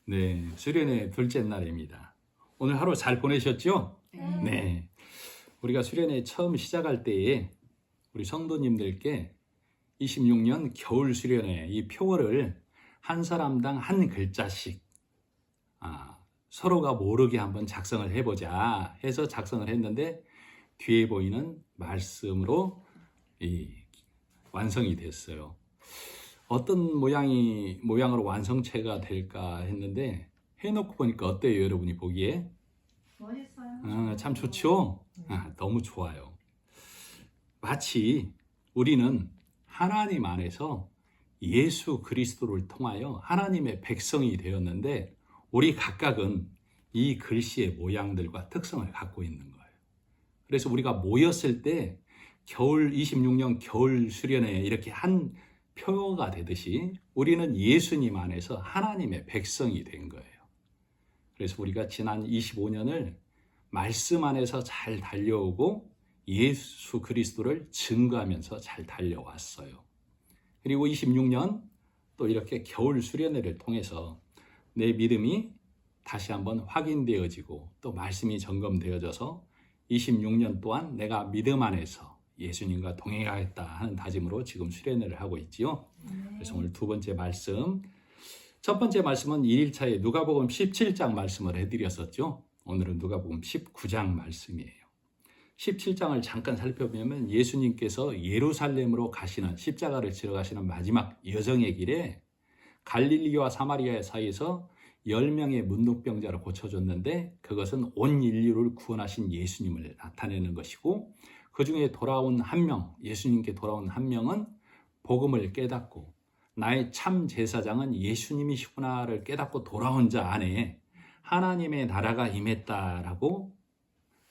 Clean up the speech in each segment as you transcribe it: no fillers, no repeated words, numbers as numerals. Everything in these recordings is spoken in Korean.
네, 수련회 둘째 날입니다. 오늘 하루 잘 보내셨죠? 네. 우리가 수련회 처음 시작할 때에 우리 성도님들께 26년 겨울 수련회 이 표어를 한 사람당 한 글자씩 서로가 모르게 한번 작성을 해보자 해서 작성을 했는데 뒤에 보이는 말씀으로 완성이 됐어요. 어떤 모양으로 완성체가 될까 했는데 해놓고 보니까 어때요, 여러분이 보기에? 멋있어요. 참 좋죠? 너무 좋아요. 마치 우리는 하나님 안에서 예수 그리스도를 통하여 하나님의 백성이 되었는데 우리 각각은 이 글씨의 모양들과 특성을 갖고 있는 거예요. 그래서 우리가 모였을 때 26년 겨울 수련회에 이렇게 한 표가 되듯이 우리는 예수님 안에서 하나님의 백성이 된 거예요. 그래서 우리가 지난 25년을 말씀 안에서 잘 달려오고 예수 그리스도를 증거하면서 잘 달려왔어요. 그리고 26년 또 이렇게 겨울 수련회를 통해서 내 믿음이 다시 한번 확인되어지고 또 말씀이 점검되어져서 26년 동안 내가 믿음 안에서 예수님과 동행하겠다 하는 다짐으로 지금 수련회를 하고 있지요. 그래서 오늘 두 번째 말씀, 첫 번째 말씀은 1일차에 누가복음 17장 말씀을 해드렸었죠. 오늘은 누가복음 19장 말씀이에요. 17장을 잠깐 살펴보면 예수님께서 예루살렘으로 가시는 십자가를 지러 가시는 마지막 여정의 길에 갈릴리와 사마리아 사이에서 10명의 문둥병자를 고쳐줬는데 그것은 온 인류를 구원하신 예수님을 나타내는 것이고 그 중에 돌아온 한 명, 예수님께 돌아온 한 명은 복음을 깨닫고 나의 참 제사장은 예수님이시구나를 깨닫고 돌아온 자 안에 하나님의 나라가 임했다라고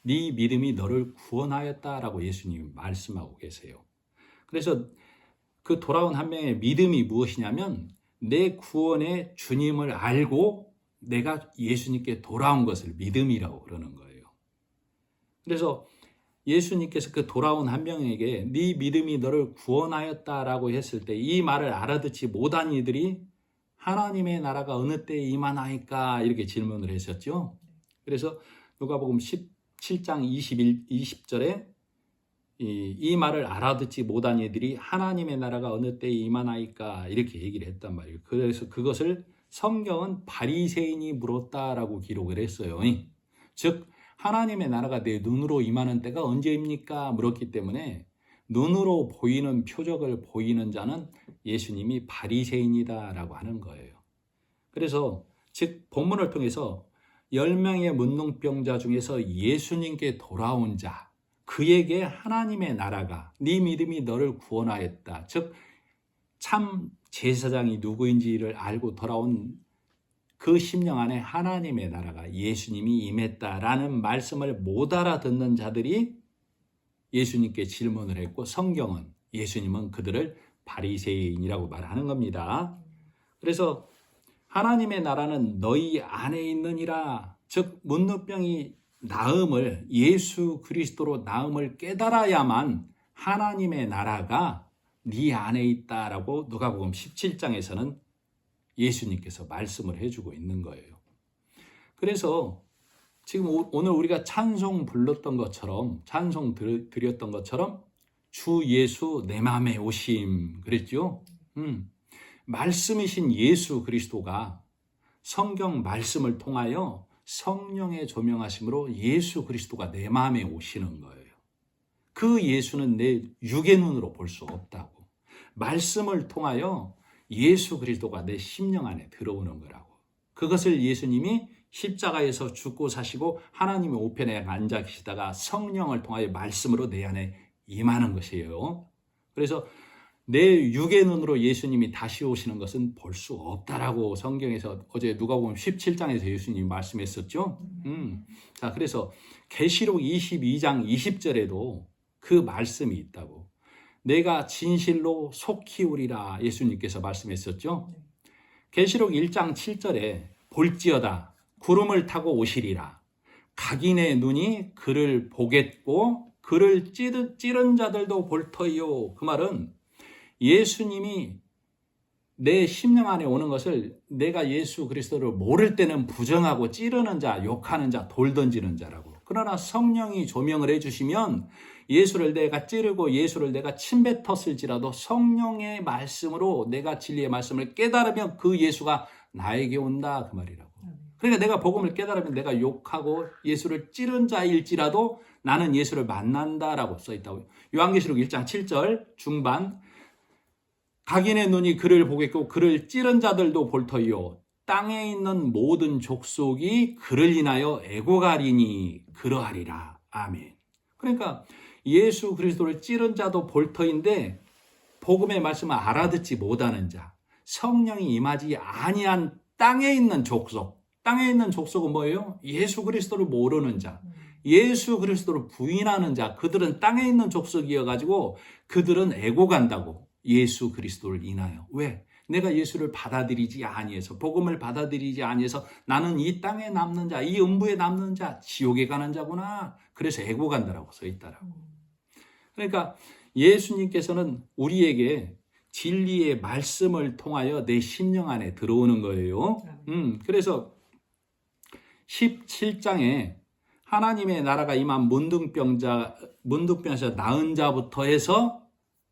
네 믿음이 너를 구원하였다라고 예수님이 말씀하고 계세요. 그래서 그 돌아온 한 명의 믿음이 무엇이냐면 내 구원의 주님을 알고 내가 예수님께 돌아온 것을 믿음이라고 그러는 거예요. 그래서 예수님께서 그 돌아온 한 명에게 네 믿음이 너를 구원하였다라고 했을 때 이 말을 알아듣지 못한 이들이 하나님의 나라가 어느 때에 임하나이까 이렇게 질문을 했었죠. 그래서 누가복음 17장 20절에 이 말을 알아듣지 못한 이들이 하나님의 나라가 어느 때에 임하나이까 이렇게 얘기를 했단 말이에요. 그래서 그것을 성경은 바리새인이 물었다라고 기록을 했어요. 즉 하나님의 나라가 내 눈으로 임하는 때가 언제입니까? 물었기 때문에 눈으로 보이는 표적을 보이는 자는 예수님이 바리새인이다라고 하는 거예요. 그래서 즉 본문을 통해서 10명의 문둥병자 중에서 예수님께 돌아온 자, 그에게 하나님의 나라가 네 믿음이 너를 구원하였다. 즉 참 제사장이 누구인지를 알고 돌아온 그 심령 안에 하나님의 나라가 예수님이 임했다라는 말씀을 못 알아듣는 자들이 예수님께 질문을 했고 성경은 예수님은 그들을 바리새인이라고 말하는 겁니다. 그래서 하나님의 나라는 너희 안에 있느니라. 즉 문둥병이 나음을 예수 그리스도로 나음을 깨달아야만 하나님의 나라가 네 안에 있다라고 누가복음 17장에서는 예수님께서 말씀을 해주고 있는 거예요. 그래서 지금 오늘 우리가 찬송 불렀던 것처럼 찬송 드렸던 것처럼 주 예수 내 맘에 오심 그랬죠. 말씀이신 예수 그리스도가 성경 말씀을 통하여 성령의 조명하심으로 예수 그리스도가 내 마음에 오시는 거예요. 그 예수는 내 육의 눈으로 볼 수 없다고. 말씀을 통하여 예수 그리스도가 내 심령 안에 들어오는 거라고. 그것을 예수님이 십자가에서 죽고 사시고 하나님의 우편에 앉아 계시다가 성령을 통하여 말씀으로 내 안에 임하는 것이에요. 그래서 내 육의 눈으로 예수님이 다시 오시는 것은 볼 수 없다라고 성경에서 어제 누가복음 17장에서 예수님이 말씀했었죠. 자, 그래서 계시록 22장 20절에도 그 말씀이 있다고. 내가 진실로 속히 오리라 예수님께서 말씀했었죠. 계시록 1장 7절에 볼지어다 구름을 타고 오시리라. 각인의 눈이 그를 보겠고 그를 찌른 자들도 볼 터이요. 그 말은 예수님이 내 심령 안에 오는 것을 내가 예수 그리스도를 모를 때는 부정하고 찌르는 자, 욕하는 자, 돌 던지는 자라고. 그러나 성령이 조명을 해주시면 예수를 내가 찌르고 예수를 내가 침뱉었을지라도 성령의 말씀으로 내가 진리의 말씀을 깨달으면 그 예수가 나에게 온다 그 말이라고. 그러니까 내가 복음을 깨달으면 내가 욕하고 예수를 찌른 자일지라도 나는 예수를 만난다라고 써있다고요. 요한계시록 1장 7절 중반 각인의 눈이 그를 보겠고 그를 찌른 자들도 볼 터이요 땅에 있는 모든 족속이 그를 인하여 애고가리니 그러하리라. 아멘. 그러니까 예수 그리스도를 찌른 자도 볼 터인데 복음의 말씀을 알아듣지 못하는 자, 성령이 임하지 아니한 땅에 있는 족속. 땅에 있는 족속은 뭐예요? 예수 그리스도를 모르는 자, 예수 그리스도를 부인하는 자, 그들은 땅에 있는 족속이어가지고 그들은 애고간다고. 예수 그리스도를 인하여. 왜? 내가 예수를 받아들이지 아니해서, 복음을 받아들이지 아니해서 나는 이 땅에 남는 자, 이 음부에 남는 자, 지옥에 가는 자구나. 그래서 애고간다라고 써있다라고. 그러니까 예수님께서는 우리에게 진리의 말씀을 통하여 내 심령 안에 들어오는 거예요. 그래서 17장에 하나님의 나라가 임한 문둥병에서 나은 자부터 해서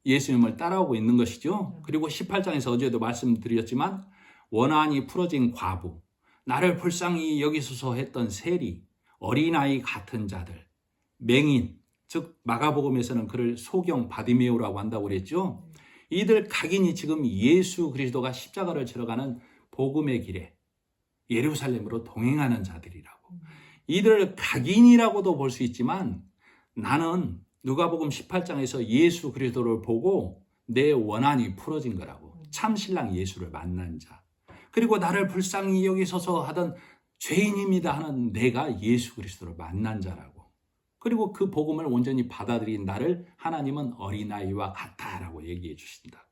예수님을 따라오고 있는 것이죠. 그리고 18장에서 어제도 말씀드렸지만 원한이 풀어진 과부, 나를 불쌍히 여기소서 했던 세리, 어린아이 같은 자들, 맹인, 즉 마가복음에서는 그를 소경 바디메오라고 한다고 그랬죠. 이들 각인이 지금 예수 그리스도가 십자가를 지러 가는 복음의 길에 예루살렘으로 동행하는 자들이라고. 이들을 각인이라고도 볼 수 있지만 나는 누가복음 18장에서 예수 그리스도를 보고 내 원한이 풀어진 거라고. 참 신랑 예수를 만난 자. 그리고 나를 불쌍히 여기소서 하던 죄인입니다 하는 내가 예수 그리스도를 만난 자라고. 그리고 그 복음을 온전히 받아들인 나를 하나님은 어린아이와 같다라고 얘기해 주신다.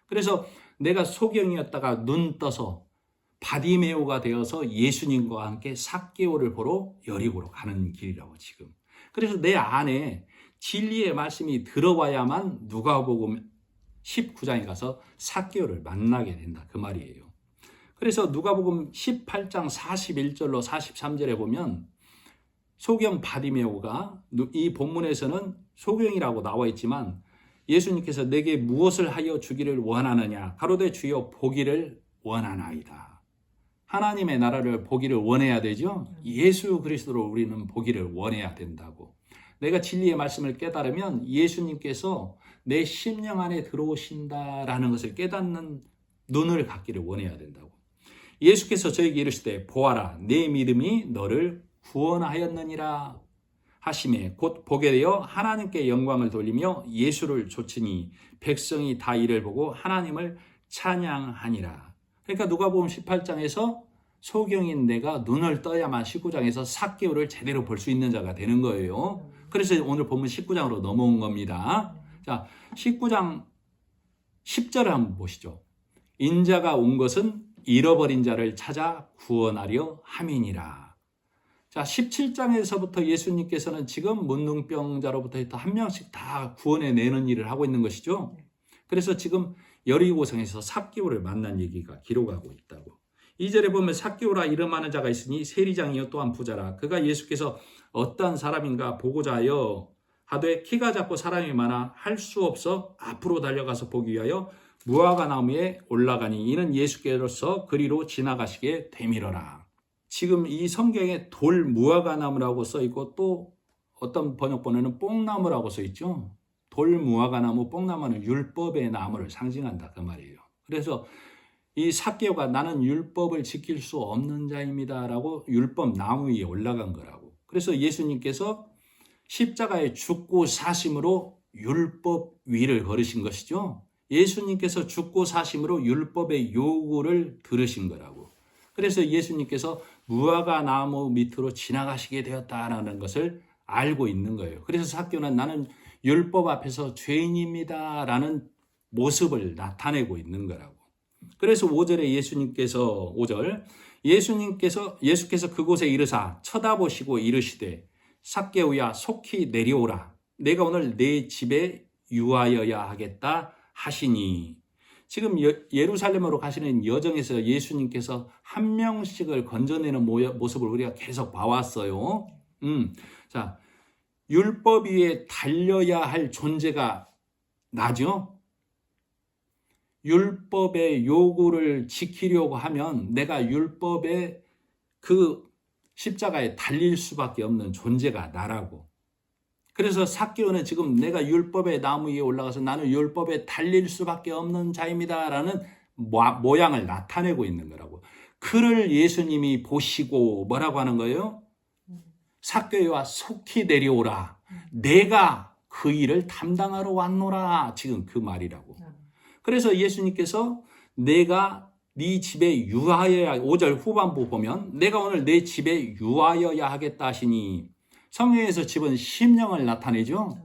그래서 내가 소경이었다가 눈 떠서 바디메오가 되어서 예수님과 함께 삭개오를 보러 여리고로 가는 길이라고 지금. 그래서 내 안에 진리의 말씀이 들어와야만 누가복음 19장에 가서 삭개오를 만나게 된다 그 말이에요. 그래서 누가복음 18장 41절로 43절에 보면 소경 바디메오가 이 본문에서는 소경이라고 나와 있지만 예수님께서 내게 무엇을 하여 주기를 원하느냐 가로되 주여 보기를 원하나이다. 하나님의 나라를 보기를 원해야 되죠. 예수 그리스도를 우리는 보기를 원해야 된다고. 내가 진리의 말씀을 깨달으면 예수님께서 내 심령 안에 들어오신다라는 것을 깨닫는 눈을 갖기를 원해야 된다고. 예수께서 저에게 이르시되 보아라 내 믿음이 너를 구원하였느니라 하시매 곧 보게 되어 하나님께 영광을 돌리며 예수를 좇으니 백성이 다 이를 보고 하나님을 찬양하니라. 그러니까 누가복음 18장에서 소경인 내가 눈을 떠야만 19장에서 삭개오를 제대로 볼 수 있는 자가 되는 거예요. 그래서 오늘 본문 19장으로 넘어온 겁니다. 자, 19장 10절을 한번 보시죠. 인자가 온 것은 잃어버린 자를 찾아 구원하려 함이니라. 자, 17장에서부터 예수님께서는 지금 문둥병자로부터 한 명씩 다 구원해 내는 일을 하고 있는 것이죠. 그래서 지금 여리고성에서 삭개오를 만난 얘기가 기록하고 있다고. 2절에 보면 삭개오라 이름하는 자가 있으니 세리장이요 또한 부자라. 그가 예수께서 어떤 사람인가 보고자 하여 하되 키가 작고 사람이 많아 할 수 없어 앞으로 달려가서 보기 위하여 무화과 나무에 올라가니 이는 예수께로서 그리로 지나가시게 되밀어라. 지금 이 성경에 돌 무화과 나무라고 써 있고 또 어떤 번역본에는 뽕나무라고 써 있죠. 돌 무화과 나무, 뽕나무는 율법의 나무를 상징한다 그 말이에요. 그래서 이 삭개오가 나는 율법을 지킬 수 없는 자입니다라고 율법 나무 위에 올라간 거라고. 그래서 예수님께서 십자가에 죽고 사심으로 율법 위를 걸으신 것이죠. 예수님께서 죽고 사심으로 율법의 요구를 들으신 거라고. 그래서 예수님께서 무화과 나무 밑으로 지나가시게 되었다라는 것을 알고 있는 거예요. 그래서 삭개오는 나는 율법 앞에서 죄인입니다라는 모습을 나타내고 있는 거라고. 그래서 5절에 예수께서 그곳에 이르사 쳐다보시고 이르시되 삭개오야 속히 내려오라. 내가 오늘 내 집에 유하여야 하겠다 하시니 지금 예루살렘으로 가시는 여정에서 예수님께서 한 명씩을 건져내는 모습을 우리가 계속 봐왔어요. 자, 율법 위에 달려야 할 존재가 나죠. 율법의 요구를 지키려고 하면 내가 율법의 그 십자가에 달릴 수밖에 없는 존재가 나라고. 그래서 삭개오는 지금 내가 율법의 나무 위에 올라가서 나는 율법에 달릴 수밖에 없는 자입니다 라는 모양을 나타내고 있는 거라고. 그를 예수님이 보시고 뭐라고 하는 거예요? 삭개오와 속히 내려오라. 내가 그 일을 담당하러 왔노라. 지금 그 말이라고. 그래서 예수님께서 내가 네 집에 유하여야, 5절 후반부 보면 내가 오늘 내 집에 유하여야 하겠다 하시니, 성경에서 집은 심령을 나타내죠.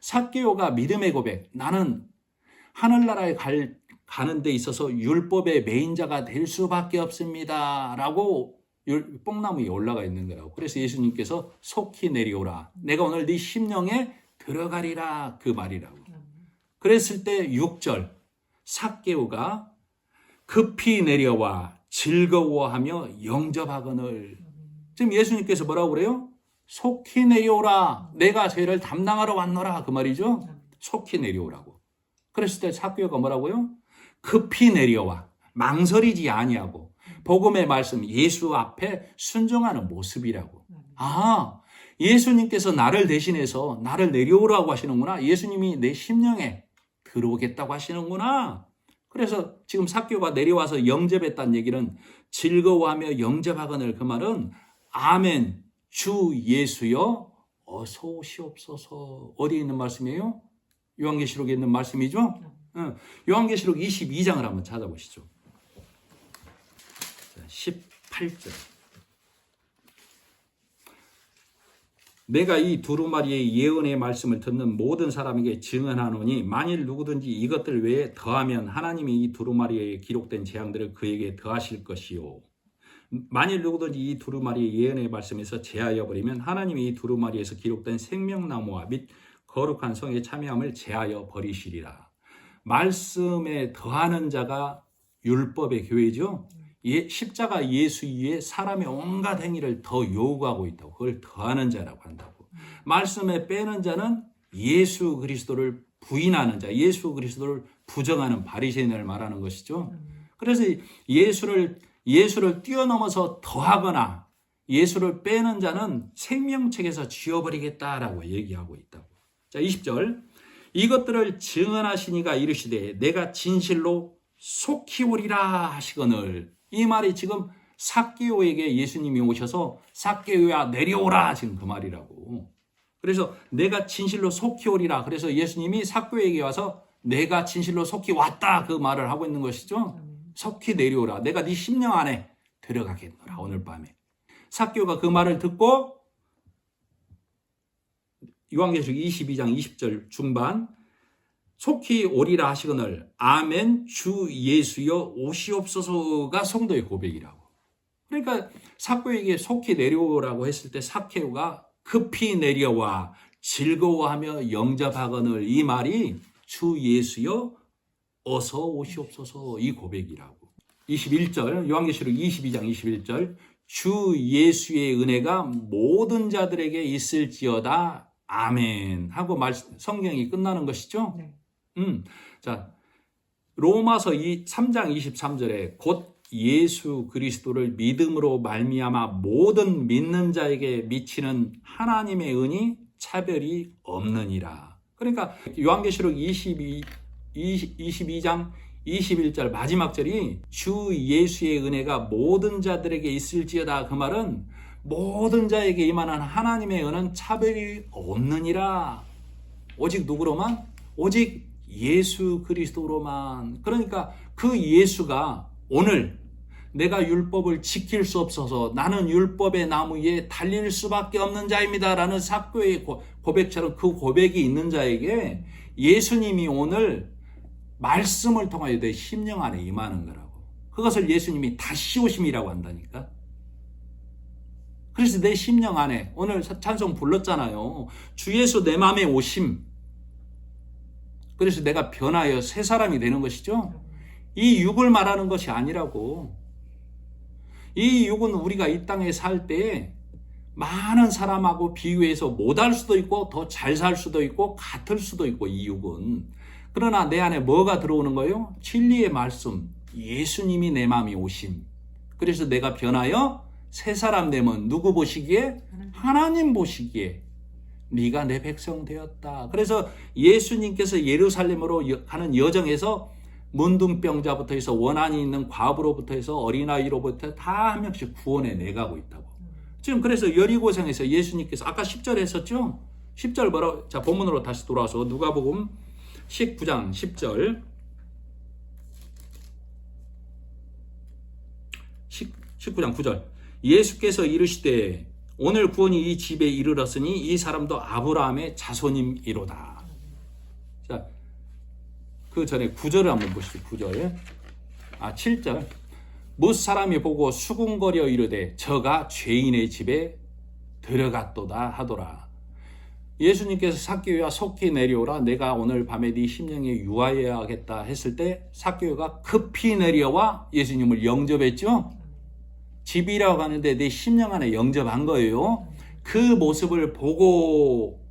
삭개오가 믿음의 고백, 나는 하늘나라에 가는 데 있어서 율법의 매인자가 될 수밖에 없습니다 라고 뽕나무 위에 올라가 있는 거라고. 그래서 예수님께서 속히 내려오라. 내가 오늘 네 심령에 들어가리라. 그 말이라고. 그랬을 때 6절 삭개오가 급히 내려와 즐거워하며 영접하거늘. 지금 예수님께서 뭐라고 그래요? 속히 내려오라. 내가 죄를 담당하러 왔노라. 그 말이죠. 속히 내려오라고. 그랬을 때 삭개오가 뭐라고요? 급히 내려와. 망설이지 아니하고 복음의 말씀 예수 앞에 순종하는 모습이라고. 아, 예수님께서 나를 대신해서 나를 내려오라고 하시는구나. 예수님이 내 심령에 들어오겠다고 하시는구나. 그래서 지금 삭개오가 내려와서 영접했다는 얘기는 즐거워하며 영접하거늘. 그 말은 아멘 주 예수여 어서 오시옵소서. 어디에 있는 말씀이에요? 요한계시록에 있는 말씀이죠. 요한계시록 22장을 한번 찾아보시죠. 18절. 내가 이 두루마리의 예언의 말씀을 듣는 모든 사람에게 증언하노니 만일 누구든지 이것들 외에 더하면 하나님이 이 두루마리에 기록된 재앙들을 그에게 더하실 것이요. 만일 누구든지 이 두루마리의 예언의 말씀에서 제하여 버리면 하나님이 이 두루마리에서 기록된 생명나무와 및 거룩한 성에 참여함을 제하여 버리시리라. 말씀에 더하는 자가 율법의 교회죠. 십자가 예수 위에 사람의 온갖 행위를 더 요구하고 있다고. 그걸 더하는 자라고 한다고. 말씀에 빼는 자는 예수 그리스도를 부인하는 자, 예수 그리스도를 부정하는 바리새인을 말하는 것이죠. 그래서 예수를 뛰어넘어서 더하거나 예수를 빼는 자는 생명책에서 지워버리겠다라고 얘기하고 있다고. 자, 20절. 이것들을 증언하시니가 이르시되 내가 진실로 속히 오리라 하시거늘. 이 말이 지금 삭개오에게 예수님이 오셔서 삭개오야 내려오라 지금 그 말이라고. 그래서 내가 진실로 속히 오리라. 그래서 예수님이 삭개오에게 와서 내가 진실로 속히 왔다 그 말을 하고 있는 것이죠. 속히 내려오라. 내가 네 심령 안에 들어가겠노라 오늘 밤에. 삭개오가 그 말을 듣고 요한계시록 22장 20절 중반 속히 오리라 하시거늘 아멘 주 예수여 오시옵소서가 성도의 고백이라고. 그러니까 삭개오에게 속히 내려오라고 했을 때 삭개오가 급히 내려와 즐거워하며 영접하거늘. 이 말이 주 예수여 어서 오시옵소서 이 고백이라고. 21절 요한계시록 22장 21절 주 예수의 은혜가 모든 자들에게 있을지어다 아멘 하고 성경이 끝나는 것이죠. 네. 자, 로마서 3장 23절에 곧 예수 그리스도를 믿음으로 말미암아 모든 믿는 자에게 미치는 하나님의 은이 차별이 없느니라. 그러니까 요한계시록 22장 21절 마지막 절이 주 예수의 은혜가 모든 자들에게 있을지어다. 그 말은 모든 자에게 임하는 하나님의 은은 차별이 없느니라. 오직 누구로만? 오직 예수 그리스도로만. 그러니까 그 예수가 오늘 내가 율법을 지킬 수 없어서 나는 율법의 나무 위에 달릴 수밖에 없는 자입니다 라는 삭개오의 고백처럼 그 고백이 있는 자에게 예수님이 오늘 말씀을 통하여 내 심령 안에 임하는 거라고. 그것을 예수님이 다시 오심이라고 한다니까. 그래서 내 심령 안에 오늘 찬송 불렀잖아요. 주 예수 내 마음에 오심. 그래서 내가 변하여 새 사람이 되는 것이죠. 이 육을 말하는 것이 아니라고. 이 육은 우리가 이 땅에 살 때 많은 사람하고 비교해서 못할 수도 있고 더 잘 살 수도 있고 같을 수도 있고 이 육은. 그러나 내 안에 뭐가 들어오는 거예요? 진리의 말씀, 예수님이 내 마음에 오심. 그래서 내가 변하여 새 사람 되면 누구 보시기에? 하나님 보시기에 네가 내 백성 되었다. 그래서 예수님께서 예루살렘으로 가는 여정에서 문둥병자부터 해서 원한이 있는 과부로부터 해서 어린아이로부터 다 한 명씩 구원해 내가고 있다고. 지금 그래서 여리고성에서 예수님께서 아까 10절 했었죠? 10절 뭐라고? 자, 본문으로 다시 돌아와서 누가복음 19장 10절 19장 9절 예수께서 이르시되 오늘 구원이 이 집에 이르렀으니 이 사람도 아브라함의 자손임이로다. 자, 그 전에 9절을 한번 보시죠. 9절. 7절. 못 사람이 보고 수군거려 이르되 저가 죄인의 집에 들어갔도다 하더라. 예수님께서 삭개오야 속히 내려오라. 내가 오늘 밤에 네 심령에 유하여야겠다 했을 때 삭개오가 급히 내려와 예수님을 영접했죠. 집이라고 하는데 내 심령 안에 영접한 거예요. 그 모습을 보고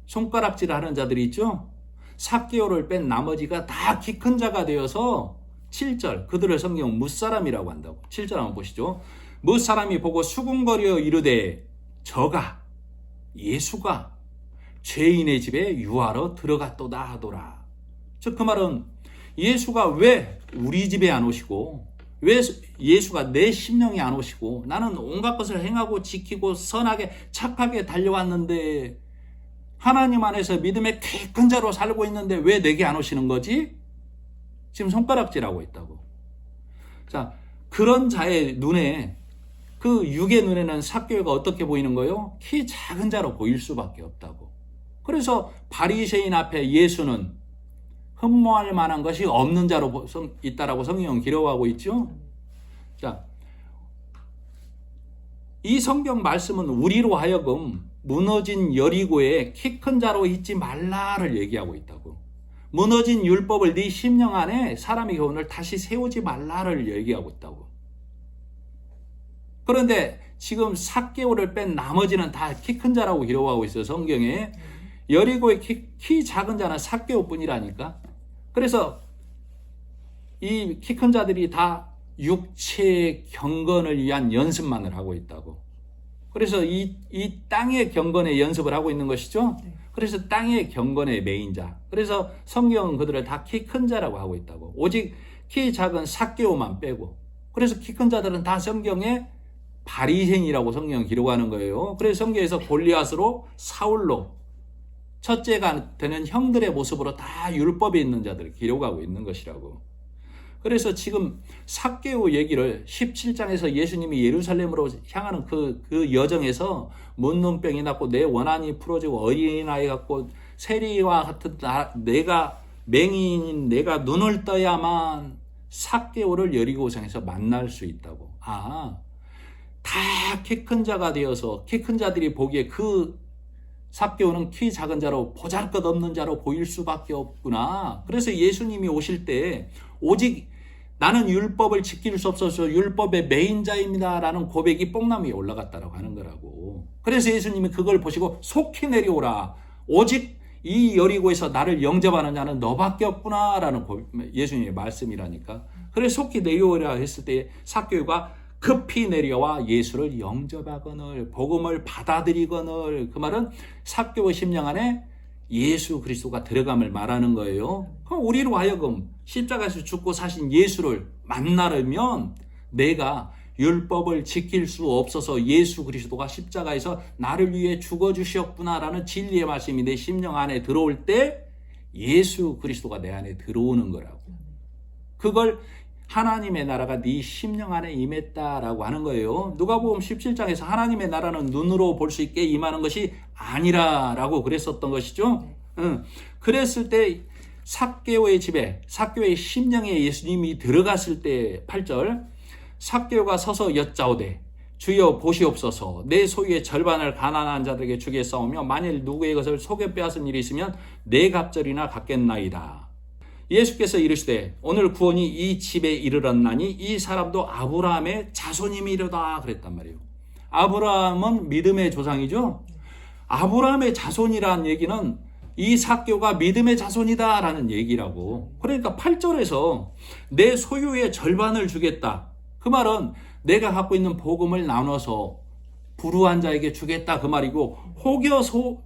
손가락질 하는 자들이 있죠. 삭개오를 뺀 나머지가 다 키 큰 자가 되어서 7절 그들을 성경은 무사람이라고 한다고. 7절 한번 보시죠. 무사람이 보고 수군거려 이르되 저가 예수가 죄인의 집에 유하러 들어갔도다 하더라. 즉 그 말은 예수가 왜 우리 집에 안 오시고 왜 예수가 내 심령에 안 오시고 나는 온갖 것을 행하고 지키고 선하게 착하게 달려왔는데 하나님 안에서 믿음의 키 큰 자로 살고 있는데 왜 내게 안 오시는 거지? 지금 손가락질하고 있다고. 자, 그런 자의 눈에 그 육의 눈에는 삭개오가 어떻게 보이는 거예요? 키 작은 자로 보일 수밖에 없다고. 그래서 바리새인 앞에 예수는 흠모할 만한 것이 없는 자로 있다라고 성경은 기록하고 있죠. 자, 이 성경 말씀은 우리로 하여금 무너진 여리고에 키 큰 자로 있지 말라를 얘기하고 있다고. 무너진 율법을 네 심령 안에 사람의 교훈을 다시 세우지 말라를 얘기하고 있다고. 그런데 지금 삭개오를 뺀 나머지는 다 키 큰 자라고 기록하고 있어요. 성경에. 여리고의 키 작은 자는 삭개오뿐이라니까. 그래서 이 키 큰 자들이 다 육체의 경건을 위한 연습만을 하고 있다고. 그래서 이 땅의 경건의 연습을 하고 있는 것이죠. 그래서 땅의 경건의 메인자. 그래서 성경은 그들을 다 키 큰 자라고 하고 있다고. 오직 키 작은 삭개오만 빼고. 그래서 키 큰 자들은 다 성경에 바리새인이라고 성경은 기록하는 거예요. 그래서 성경에서 골리앗으로 사울로 첫째가 되는 형들의 모습으로 다 율법에 있는 자들을 기록하고 있는 것이라고. 그래서 지금 삭개오 얘기를 17장에서 예수님이 예루살렘으로 향하는 그 여정에서 문둥병이 낫고 내 원한이 풀어지고 어린아이 같고 세리와 같은 내가 맹인인 내가 눈을 떠야만 삭개오를 여리고성에서 만날 수 있다고. 다 키 큰 자가 되어서 키 큰 자들이 보기에 그 삭개오는 키 작은 자로 보잘것없는 자로 보일 수밖에 없구나. 그래서 예수님이 오실 때 오직 나는 율법을 지킬 수 없어서 율법의 메인자입니다 라는 고백이 뽕나무 위에 올라갔다라고 하는 거라고. 그래서 예수님이 그걸 보시고 속히 내려오라. 오직 이 여리고에서 나를 영접하는 자는 너밖에 없구나 라는 예수님의 말씀이라니까. 그래서 속히 내려오라 했을 때 삭개오가 급히 내려와 예수를 영접하거늘 복음을 받아들이거늘. 그 말은 삭개오 심령 안에 예수 그리스도가 들어감을 말하는 거예요. 그럼 우리로 하여금 십자가에서 죽고 사신 예수를 만나려면 내가 율법을 지킬 수 없어서 예수 그리스도가 십자가에서 나를 위해 죽어주셨구나라는 진리의 말씀이 내 심령 안에 들어올 때 예수 그리스도가 내 안에 들어오는 거라고. 그걸 하나님의 나라가 네 심령 안에 임했다라고 하는 거예요. 누가복음 17장에서 하나님의 나라는 눈으로 볼 수 있게 임하는 것이 아니라라고 그랬었던 것이죠. 그랬을 때 삭개오의 집에 삭개오의 심령에 예수님이 들어갔을 때 8절 삭개오가 서서 여짜오되 주여 보시옵소서. 내 소유의 절반을 가난한 자들에게 주겠사오며 만일 누구의 것을 속여 빼앗은 일이 있으면 네 갑절이나 갚겠나이다. 예수께서 이르시되 오늘 구원이 이 집에 이르렀나니 이 사람도 아브라함의 자손임이로다 그랬단 말이에요. 아브라함은 믿음의 조상이죠. 아브라함의 자손이라는 얘기는 이 삭개오가 믿음의 자손이다라는 얘기라고. 그러니까 8절에서 내 소유의 절반을 주겠다. 그 말은 내가 갖고 있는 복음을 나눠서 불우한 자에게 주겠다 그 말이고,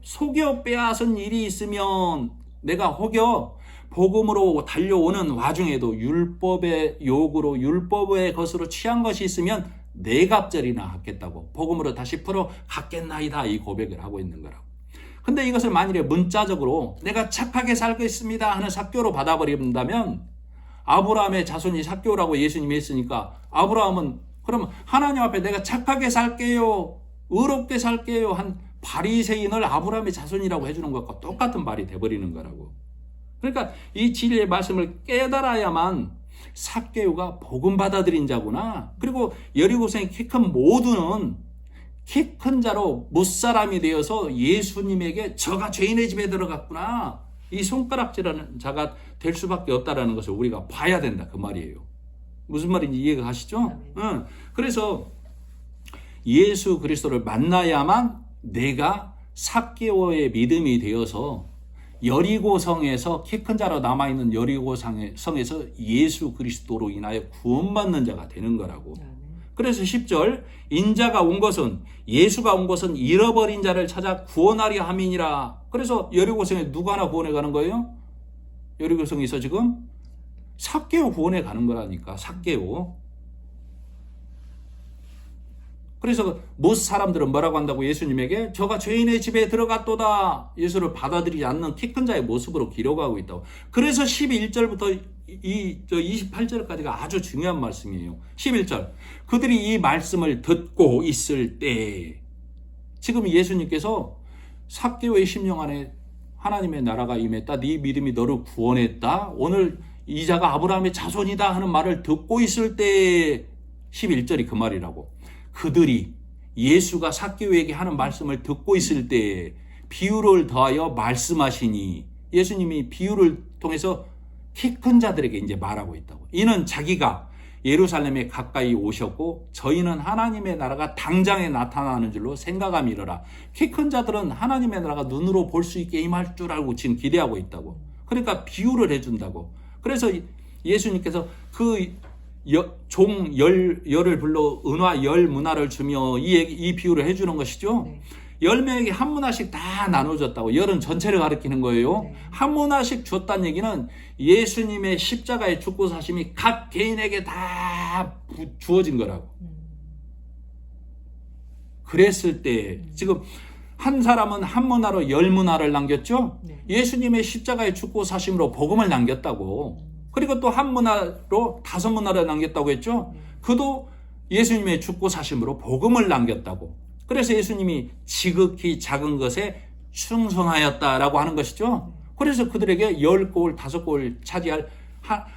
속여 빼앗은 일이 있으면 내가 혹여 복음으로 달려오는 와중에도 율법의 욕으로 율법의 것으로 취한 것이 있으면 네 갑절이나 갚겠다고, 복음으로 다시 풀어 갚겠나이다 이 고백을 하고 있는 거라고. 근데 이것을 만일에 문자적으로 내가 착하게 살겠습니다 하는 삭개오로 받아버린다면, 아브라함의 자손이 삭개오라고 예수님이 했으니까 아브라함은 그러면 하나님 앞에 내가 착하게 살게요, 의롭게 살게요 한 바리새인을 아브라함의 자손이라고 해주는 것과 똑같은 말이 돼버리는 거라고. 그러니까 이 진리의 말씀을 깨달아야만 삭개오가 복음 받아들인 자구나. 그리고 여리고성의 키 큰 모두는 키 큰 자로 무사람이 되어서 예수님에게 저가 죄인의 집에 들어갔구나, 이 손가락질하는 자가 될 수밖에 없다라는 것을 우리가 봐야 된다 그 말이에요. 무슨 말인지 이해가 가시죠? 응. 그래서 예수 그리스도를 만나야만 내가 삭개오의 믿음이 되어서 여리고성에서 키 큰 자로 남아있는 여리고성에서 예수 그리스도로 인하여 구원받는 자가 되는 거라고. 그래서 10절 인자가 온 것은, 예수가 온 것은 잃어버린 자를 찾아 구원하려 함이니라. 그래서 여리고성에 누가 하나 구원해 가는 거예요? 여리고성에서 지금 삭개오 구원해 가는 거라니까. 삭개오. 그래서 못 사람들은 뭐라고 한다고 예수님에게? 저가 죄인의 집에 들어갔도다. 예수를 받아들이지 않는 키 큰 자의 모습으로 기록하고 있다고. 그래서 11절부터 28절까지가 아주 중요한 말씀이에요. 11절 그들이 이 말씀을 듣고 있을 때, 지금 예수님께서 삭개오의 심령 안에 하나님의 나라가 임했다, 네 믿음이 너를 구원했다, 오늘 이 자가 아브라함의 자손이다 하는 말을 듣고 있을 때, 11절이 그 말이라고. 그들이 예수가 삭개오에게 하는 말씀을 듣고 있을 때 비유를 더하여 말씀하시니, 예수님이 비유를 통해서 키 큰 자들에게 이제 말하고 있다고. 이는 자기가 예루살렘에 가까이 오셨고 저희는 하나님의 나라가 당장에 나타나는 줄로 생각함이러라. 키 큰 자들은 하나님의 나라가 눈으로 볼 수 있게 임할 줄 알고 지금 기대하고 있다고. 그러니까 비유를 해준다고. 그래서 예수님께서 그 종 열을 불러 은화 열 문화를 주며 이 비유를 해주는 것이죠. 네. 10명에게 한 문화씩 다 나눠줬다고. 열은 전체를 가리키는 거예요. 네. 한 문화씩 줬다는 얘기는 예수님의 십자가의 죽고 사심이 각 개인에게 다 주어진 거라고. 그랬을 때 지금 한 사람은 한 문화로 10문화를 남겼죠. 네. 예수님의 십자가의 죽고 사심으로 복음을 남겼다고. 그리고 또 한 문화로 5문화를 남겼다고 했죠. 그도 예수님의 죽고 사심으로 복음을 남겼다고. 그래서 예수님이 지극히 작은 것에 충성하였다라고 하는 것이죠. 그래서 그들에게 10골, 5골 차지할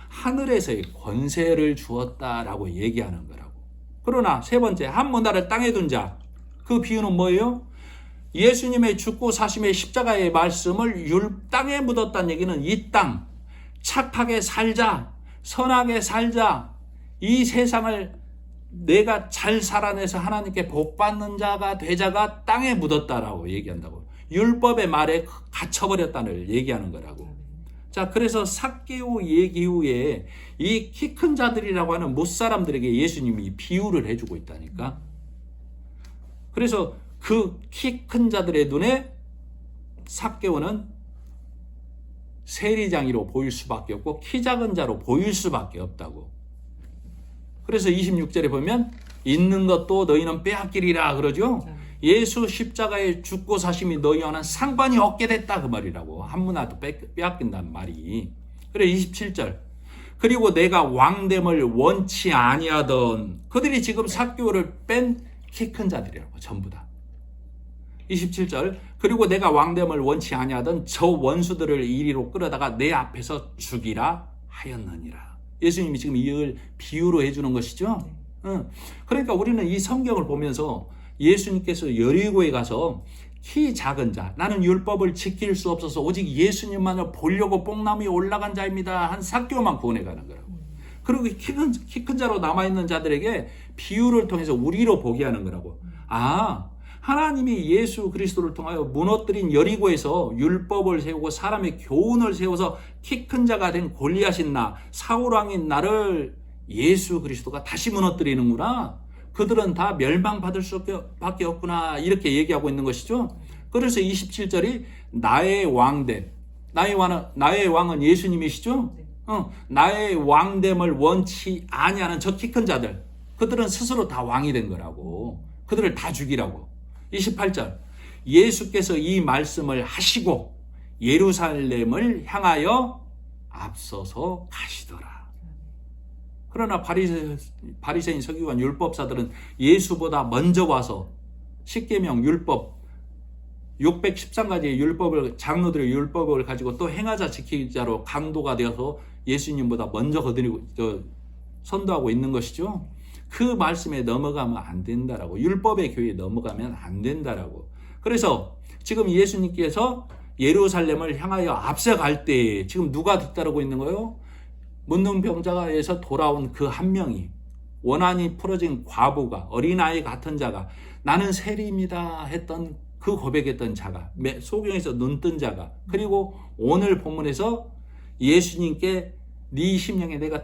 하늘에서의 권세를 주었다라고 얘기하는 거라고. 그러나 세 번째, 한 문화를 땅에 둔 자. 그 비유는 뭐예요? 예수님의 죽고 사심의 십자가의 말씀을 땅에 묻었다는 얘기는 이 땅, 착하게 살자, 선하게 살자, 이 세상을 내가 잘 살아내서 하나님께 복받는 자가 되자가 땅에 묻었다라고 얘기한다고. 율법의 말에 갇혀버렸다는 얘기하는 거라고. 자, 그래서 삭개오 얘기 후에 이 키 큰 자들이라고 하는 못사람들에게 예수님이 비유를 해주고 있다니까. 그래서 그 키 큰 자들의 눈에 삭개오는 세리장이로 보일 수밖에 없고 키 작은 자로 보일 수밖에 없다고. 그래서 26절에 보면 있는 것도 너희는 빼앗기리라 그러죠. 예수 십자가에 죽고 사심이 너희와는 상관이 없게 됐다 그 말이라고. 한 문화도 빼앗긴다는 말이. 그래 27절 그리고 내가 왕됨을 원치 아니하던, 그들이 지금 삭개오를 뺀 키 큰 자들이라고 전부 다. 27절 그리고 내가 왕됨을 원치 아니하던 저 원수들을 이리로 끌어다가 내 앞에서 죽이라 하였느니라. 예수님이 지금 이걸 비유로 해주는 것이죠. 그러니까 우리는 이 성경을 보면서 예수님께서 여리고에 가서 키 작은 자, 나는 율법을 지킬 수 없어서 오직 예수님만을 보려고 뽕나무에 올라간 자입니다 한 삭개오만 구원해 가는 거라고. 그리고 키 큰 자로 남아있는 자들에게 비유를 통해서 우리로 보게 하는 거라고. 하나님이 예수 그리스도를 통하여 무너뜨린 여리고에서 율법을 세우고 사람의 교훈을 세워서 키 큰 자가 된 골리앗인 나, 사울왕인 나를 예수 그리스도가 다시 무너뜨리는구나. 그들은 다 멸망받을 수밖에 없구나. 이렇게 얘기하고 있는 것이죠. 그래서 27절이 나의 왕됨. 나의 왕은 예수님이시죠? 나의 왕됨을 원치 아니하는 저 키 큰 자들. 그들은 스스로 다 왕이 된 거라고. 그들을 다 죽이라고. 28절. 예수께서 이 말씀을 하시고 예루살렘을 향하여 앞서서 가시더라. 그러나 바리새인 서기관 율법사들은 예수보다 먼저 와서 십계명 율법 613가지의 율법을 장로들의 율법을 가지고 또 행하자 지키자로 강도가 되어서 예수님보다 먼저 선도하고 있는 것이죠. 그 말씀에 넘어가면 안 된다라고. 율법의 교회에 넘어가면 안 된다라고. 그래서 지금 예수님께서 예루살렘을 향하여 앞서갈 때 지금 누가 뒤따르고 있는 거예요? 문둥병자가에서 돌아온 그 한 명이, 원한이 풀어진 과부가, 어린아이 같은 자가, 나는 세리입니다 했던 그 고백했던 자가, 소경에서 눈뜬 자가, 그리고 오늘 본문에서 예수님께 네 심령에 내가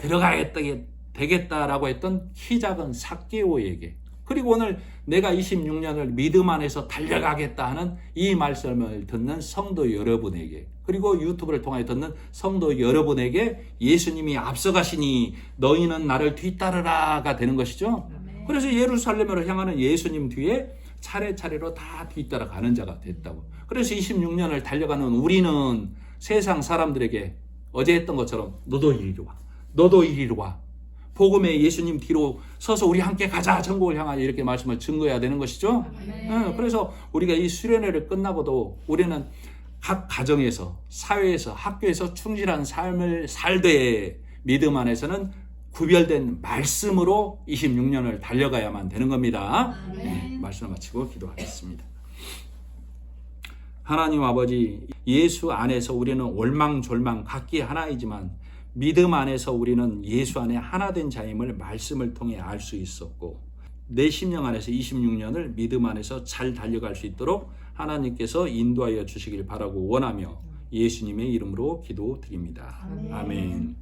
되겠다라고 했던 키 작은 삭개오에게, 그리고 오늘 내가 26년을 믿음 안에서 달려가겠다 하는 이 말씀을 듣는 성도 여러분에게, 그리고 유튜브를 통해 듣는 성도 여러분에게 예수님이 앞서가시니 너희는 나를 뒤따르라가 되는 것이죠. 그래서 예루살렘으로 향하는 예수님 뒤에 차례차례로 다 뒤따라가는 자가 됐다고. 그래서 26년을 달려가는 우리는 세상 사람들에게 어제 했던 것처럼 너도 이리로 와, 너도 이리로 와, 복음의 예수님 뒤로 서서 우리 함께 가자, 천국을 향하여, 이렇게 말씀을 증거해야 되는 것이죠. 그래서 우리가 이 수련회를 끝나고도 우리는 각 가정에서, 사회에서, 학교에서 충실한 삶을 살되 믿음 안에서는 구별된 말씀으로 26년을 달려가야만 되는 겁니다. 말씀을 마치고 기도하겠습니다. 하나님 아버지, 예수 안에서 우리는 올망졸망 각기 하나이지만 믿음 안에서 우리는 예수 안에 하나된 자임을 말씀을 통해 알 수 있었고, 내 심령 안에서 26년을 믿음 안에서 잘 달려갈 수 있도록 하나님께서 인도하여 주시길 바라고 원하며 예수님의 이름으로 기도드립니다. 아멘.